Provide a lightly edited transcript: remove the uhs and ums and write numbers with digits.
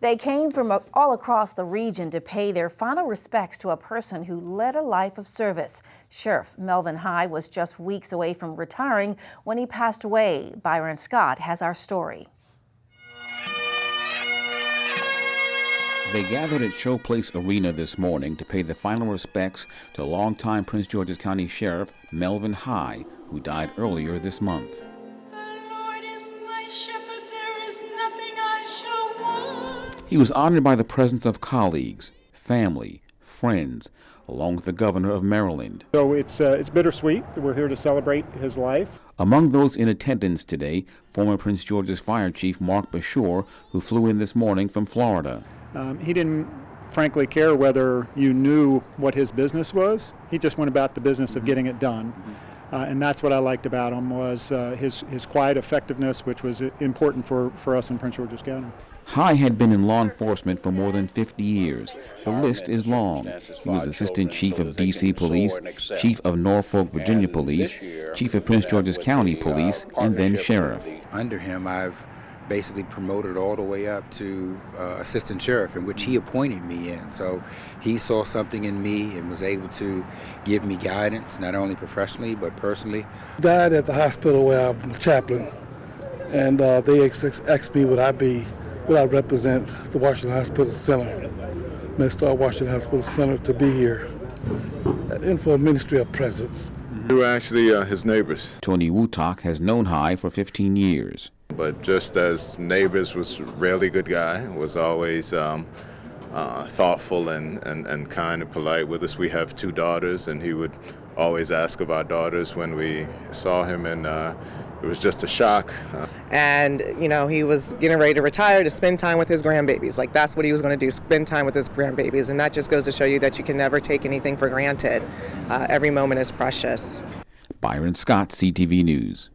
They came from all across the region to pay their final respects to a person who led a life of service. Sheriff Melvin was just weeks away from retiring when he passed away. Byron Scott has our story. They gathered at Showplace Arena this morning to pay the final respects to longtime Prince George's County Sheriff Melvin, who died earlier this month. He was honored by the presence of colleagues, family, friends, along with the governor of Maryland. So it's bittersweet. We're here to celebrate his life. Among those in attendance today, former Prince George's Fire Chief Mark Bashore, who flew in this morning from Florida. He didn't frankly care whether you knew what his business was. He just went about the business of getting it done. And that's what I liked about him, was his quiet effectiveness, which was important for us in Prince George's County. Had been in law enforcement for more than 50 years. The list is long. He was Assistant Chief of D.C. Police, Chief of Norfolk, Virginia Police, Chief of Prince George's County Police, and then Sheriff. Under him, I've basically promoted all the way up to Assistant Sheriff, in which he appointed me in. So he saw something in me and was able to give me guidance, not only professionally, but personally. I died at the hospital where I'm the chaplain, and they asked me would I represent the Washington Hospital Center, Mr. Washington Hospital Center, to be here and for a ministry of presence. We were actually his neighbors. Tony Wutak has known for 15 years. But just as neighbors, was a really good guy, was always thoughtful and kind and polite with us. We have 2 daughters, and he would always ask of our daughters when we saw him, and it was just a shock. And, he was getting ready to retire to spend time with his grandbabies. Like, that's what he was going to do, spend time with his grandbabies. And that just goes to show you that you can never take anything for granted. Every moment is precious. Byron Scott, CTV News.